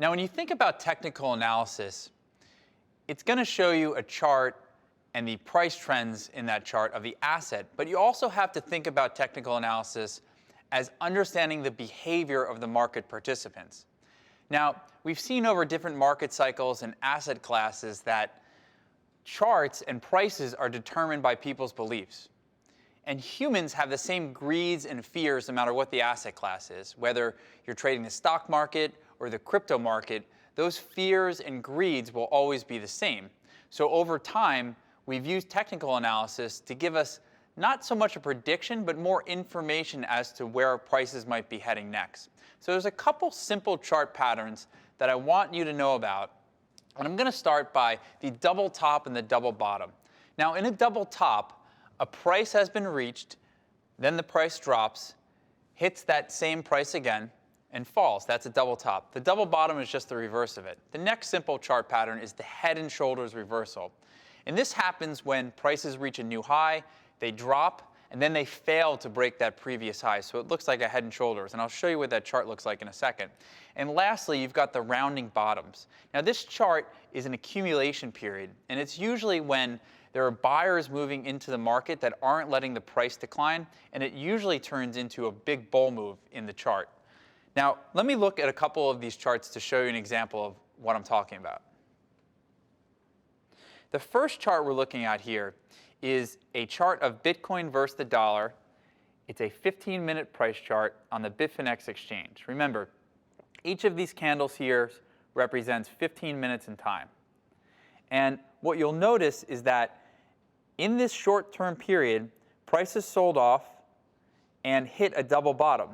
Now, when you think about technical analysis, it's going to show you a chart and the price trends in that chart of the asset. But you also have to think about technical analysis as understanding the behavior of the market participants. Now, we've seen over different market cycles and asset classes that charts and prices are determined by people's beliefs. And humans have the same greeds and fears no matter what the asset class is. Whether you're trading the stock market or the crypto market, those fears and greeds will always be the same. So over time, we've used technical analysis to give us not so much a prediction, but more information as to where prices might be heading next. So there's a couple simple chart patterns that I want you to know about. And I'm going to start by the double top and the double bottom. Now, in a double top, a price has been reached, then the price drops, hits that same price again, and falls. That's a double top. The double bottom is just the reverse of it. The next simple chart pattern is the head and shoulders reversal. And this happens when prices reach a new high, they drop, and then they fail to break that previous high. So it looks like a head and shoulders. And I'll show you what that chart looks like in a second. And lastly, you've got the rounding bottoms. Now, this chart is an accumulation period. And it's usually when there are buyers moving into the market that aren't letting the price decline. And it usually turns into a big bull move in the chart. Now, let me look at a couple of these charts to show you an example of what I'm talking about. The first chart we're looking at here is a chart of Bitcoin versus the dollar. It's a 15-minute price chart on the Bitfinex exchange. Remember, each of these candles here represents 15 minutes in time. And what you'll notice is that in this short-term period, prices sold off and hit a double bottom.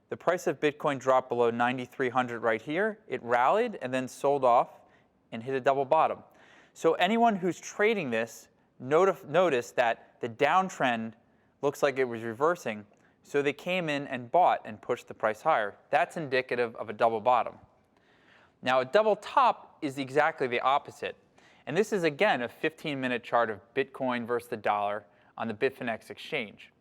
The price of Bitcoin dropped below 9,300 right here. It rallied and then sold off and hit a double bottom. So anyone who's trading this noticed that the downtrend looks like it was reversing. So they came in and bought and pushed the price higher. That's indicative of a double bottom. Now, a double top is exactly the opposite. And this is, again, a 15-minute chart of Bitcoin versus the dollar on the Bitfinex exchange.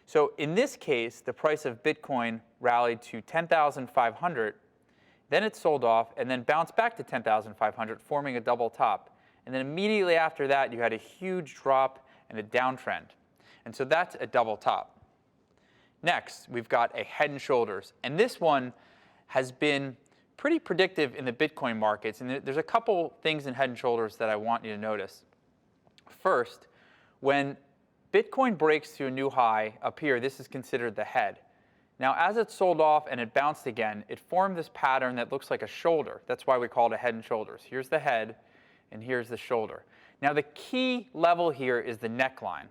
So in this case, the price of Bitcoin rallied to 10,500. Then it sold off and then bounced back to 10,500, forming a double top. And then immediately after that, you had a huge drop and a downtrend. And so that's a double top. Next, we've got a head and shoulders. And this one has been pretty predictive in the Bitcoin markets. And there's a couple things in head and shoulders that I want you to notice. First, when Bitcoin breaks to a new high up here, this is considered the head. Now, as it sold off and it bounced again, it formed this pattern that looks like a shoulder. That's why we call it a head and shoulders. Here's the head. And here's the shoulder. Now, the key level here is the neckline.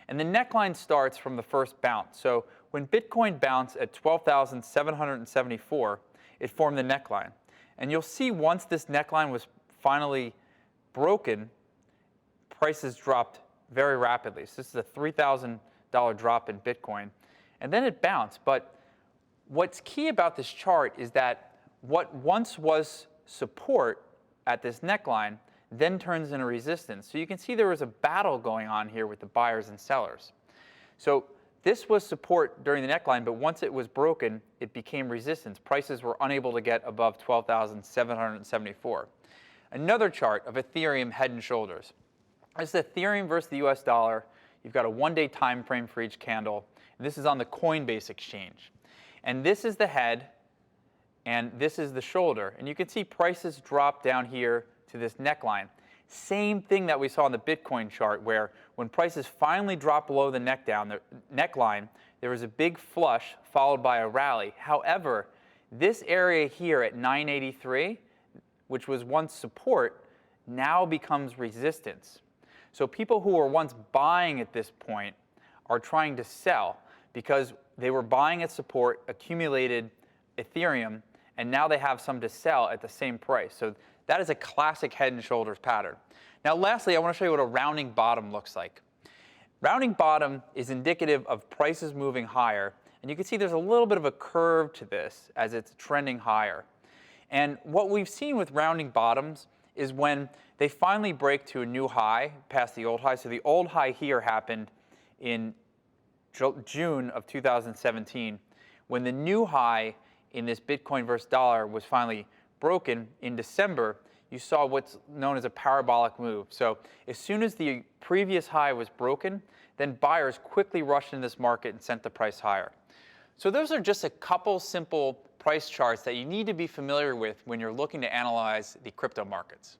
And the neckline starts from the first bounce. So when Bitcoin bounced at 12,774, it formed the neckline. And you'll see once this neckline was finally broken, prices dropped very rapidly. So this is a $3,000 drop in Bitcoin. And then it bounced. But what's key about this chart is that what once was support at this neckline then turns into resistance. So you can see there was a battle going on here with the buyers and sellers. So this was support during the neckline, but once it was broken, it became resistance. Prices were unable to get above 12,774. Another chart of Ethereum head and shoulders. This is Ethereum versus the US dollar. You've got a one-day time frame for each candle. And this is on the Coinbase exchange. And this is the head, and this is the shoulder. And you can see prices drop down here to this neckline. Same thing that we saw on the Bitcoin chart, where when prices finally dropped below the neckline, there was a big flush followed by a rally. However, this area here at 983, which was once support, now becomes resistance. So people who were once buying at this point are trying to sell because they were buying at support, accumulated Ethereum, and now they have some to sell at the same price. So that is a classic head and shoulders pattern. Now, lastly, I want to show you what a rounding bottom looks like. Rounding bottom is indicative of prices moving higher. And you can see there's a little bit of a curve to this as it's trending higher. And what we've seen with rounding bottoms is when they finally break to a new high past the old high. So the old high here happened in June of 2017, when the new high in this Bitcoin versus dollar was finally broken in December, you saw what's known as a parabolic move. So as soon as the previous high was broken, then buyers quickly rushed into this market and sent the price higher. So those are just a couple simple price charts that you need to be familiar with when you're looking to analyze the crypto markets.